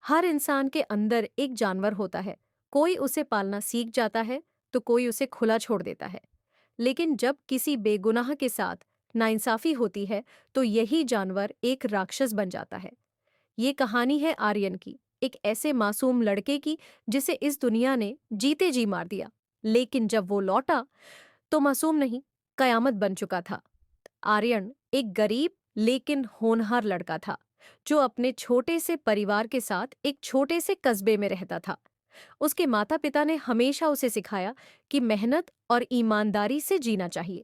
हर इंसान के अंदर एक जानवर होता है। कोई उसे पालना सीख जाता है तो कोई उसे खुला छोड़ देता है। लेकिन जब किसी बेगुनाह के साथ नाइंसाफी होती है तो यही जानवर एक राक्षस बन जाता है। ये कहानी है आर्यन की, एक ऐसे मासूम लड़के की जिसे इस दुनिया ने जीते जी मार दिया। लेकिन जब वो लौटा तो मासूम नहीं, कयामत बन चुका था। आर्यन एक गरीब लेकिन होनहार लड़का था जो अपने छोटे से परिवार के साथ एक छोटे से कस्बे में रहता था। उसके माता पिता ने हमेशा उसे सिखाया कि मेहनत और ईमानदारी से जीना चाहिए।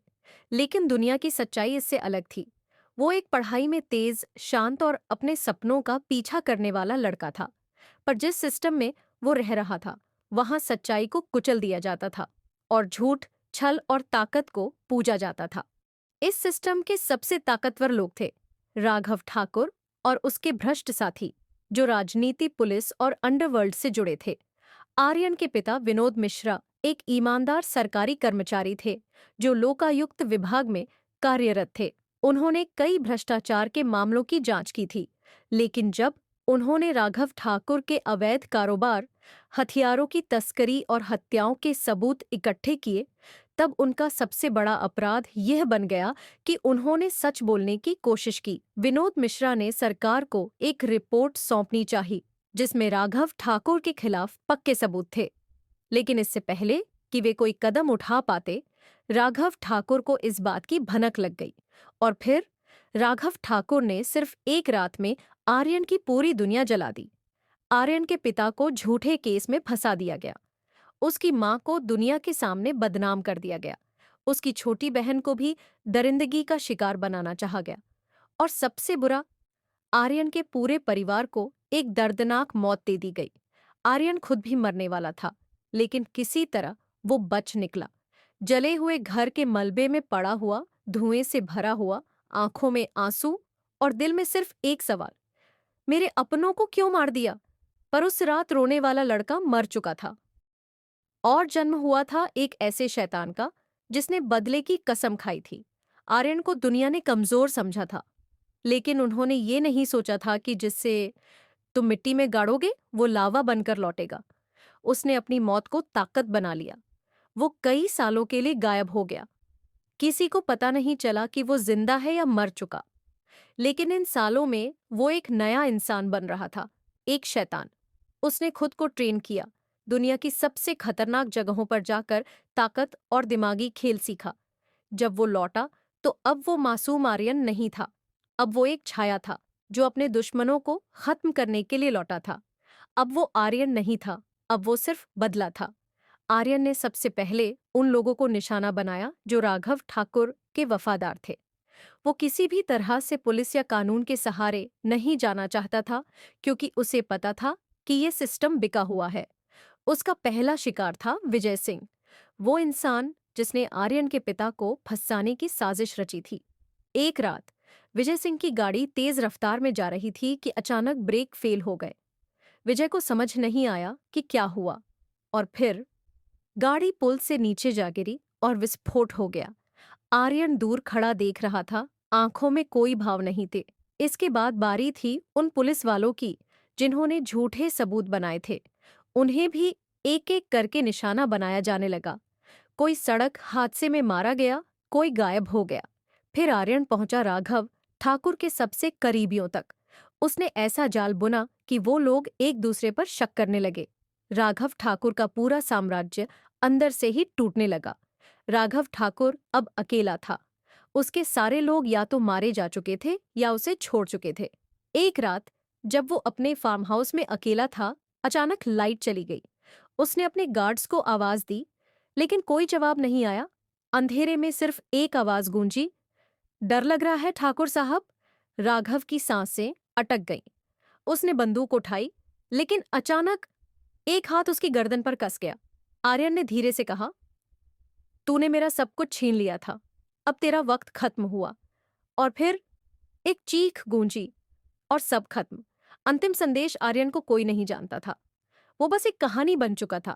लेकिन दुनिया की सच्चाई इससे अलग थी। वो एक पढ़ाई में तेज, शांत और अपने सपनों का पीछा करने वाला लड़का था। पर जिस सिस्टम में वो रह रहा था, वहां सच्चाई को कुचल दिया जाता था और झूठ, छल और ताकत को पूजा जाता था। इस सिस्टम के सबसे ताकतवर लोग थे राघव ठाकुर और उसके भ्रष्ट साथी, जो राजनीति, पुलिस और अंडरवर्ल्ड से जुड़े थे। आर्यन के पिता विनोद मिश्रा एक ईमानदार सरकारी कर्मचारी थे जो लोकायुक्त विभाग में कार्यरत थे। उन्होंने कई भ्रष्टाचार के मामलों की जांच की थी। लेकिन जब उन्होंने राघव ठाकुर के अवैध कारोबार, हथियारों की तस्करी और हत्याओं के सबूत इकट्ठे किए, तब उनका सबसे बड़ा अपराध यह बन गया कि उन्होंने सच बोलने की कोशिश की। विनोद मिश्रा ने सरकार को एक रिपोर्ट सौंपनी चाहिए जिसमें राघव ठाकुर के खिलाफ पक्के सबूत थे। लेकिन इससे पहले कि वे कोई कदम उठा पाते, राघव ठाकुर को इस बात की भनक लग गई। और फिर राघव ठाकुर ने सिर्फ एक रात में आर्यन की पूरी दुनिया जला दी। आर्यन के पिता को झूठे केस में फंसा दिया गया। उसकी मां को दुनिया के सामने बदनाम कर दिया गया। उसकी छोटी बहन को भी दरिंदगी का शिकार बनाना चाहा गया। और सबसे बुरा, आर्यन के पूरे परिवार को एक दर्दनाक मौत दे दी गई। आर्यन खुद भी मरने वाला था, लेकिन किसी तरह वो बच निकला। जले हुए घर के मलबे में पड़ा हुआ, धुएं से भरा हुआ, आंखों में आंसू और दिल में सिर्फ एक सवाल, मेरे अपनों को क्यों मार दिया? पर उस रात रोने वाला लड़का मर चुका था और जन्म हुआ था एक ऐसे शैतान का जिसने बदले की कसम खाई थी। आर्यन को दुनिया ने कमजोर समझा था, लेकिन उन्होंने ये नहीं सोचा था कि जिससे तुम मिट्टी में गाड़ोगे वो लावा बनकर लौटेगा। उसने अपनी मौत को ताकत बना लिया। वो कई सालों के लिए गायब हो गया। किसी को पता नहीं चला कि वो जिंदा है या मर चुका। लेकिन इन सालों में वो एक नया इंसान बन रहा था, एक शैतान। उसने खुद को ट्रेन किया, दुनिया की सबसे खतरनाक जगहों पर जाकर ताकत और दिमागी खेल सीखा। जब वो लौटा तो अब वो मासूम आर्यन नहीं था। अब वो एक छाया था जो अपने दुश्मनों को खत्म करने के लिए लौटा था। अब वो आर्यन नहीं था, अब वो सिर्फ बदला था। आर्यन ने सबसे पहले उन लोगों को निशाना बनाया जो राघव ठाकुर के वफादार थे। वो किसी भी तरह से पुलिस या कानून के सहारे नहीं जाना चाहता था, क्योंकि उसे पता था कि ये सिस्टम बिका हुआ है। उसका पहला शिकार था विजय सिंह, वो इंसान जिसने आर्यन के पिता को फंसाने की साजिश रची थी। एक रात विजय सिंह की गाड़ी तेज रफ्तार में जा रही थी कि अचानक ब्रेक फेल हो गए। विजय को समझ नहीं आया कि क्या हुआ, और फिर गाड़ी पुल से नीचे जा गिरी और विस्फोट हो गया। आर्यन दूर खड़ा देख रहा था, आंखों में कोई भाव नहीं थे। इसके बाद बारी थी उन पुलिस वालों की जिन्होंने झूठे सबूत बनाए थे। उन्हें भी एक एक करके निशाना बनाया जाने लगा। कोई सड़क हादसे में मारा गया, कोई गायब हो गया। फिर आर्यन पहुंचा राघव ठाकुर के सबसे करीबियों तक। उसने ऐसा जाल बुना कि वो लोग एक दूसरे पर शक करने लगे। राघव ठाकुर का पूरा साम्राज्य अंदर से ही टूटने लगा। राघव ठाकुर अब अकेला था। उसके सारे लोग या तो मारे जा चुके थे या उसे छोड़ चुके थे। एक रात जब वो अपने फार्म हाउस में अकेला था, अचानक लाइट चली गई। उसने अपने गार्ड्स को आवाज दी, लेकिन कोई जवाब नहीं आया। अंधेरे में सिर्फ एक आवाज गूंजी, डर लग रहा है ठाकुर साहब? राघव की सांसें अटक गईं। उसने बंदूक उठाई, लेकिन अचानक एक हाथ उसकी गर्दन पर कस गया। आर्यन ने धीरे से कहा, तूने मेरा सब कुछ छीन लिया था, अब तेरा वक्त खत्म हुआ। और फिर एक चीख गूंजी और सब खत्म। अंतिम संदेश आर्यन को कोई नहीं जानता था। वो बस एक कहानी बन चुका था।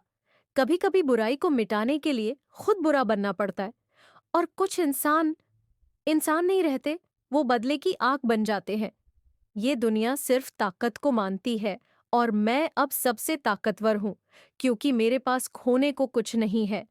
कभी कभी बुराई को मिटाने के लिए खुद बुरा बनना पड़ता है, और कुछ इंसान इंसान नहीं रहते, वो बदले की आग बन जाते हैं। ये दुनिया सिर्फ ताकत को मानती है और मैं अब सबसे ताकतवर हूँ, क्योंकि मेरे पास खोने को कुछ नहीं है।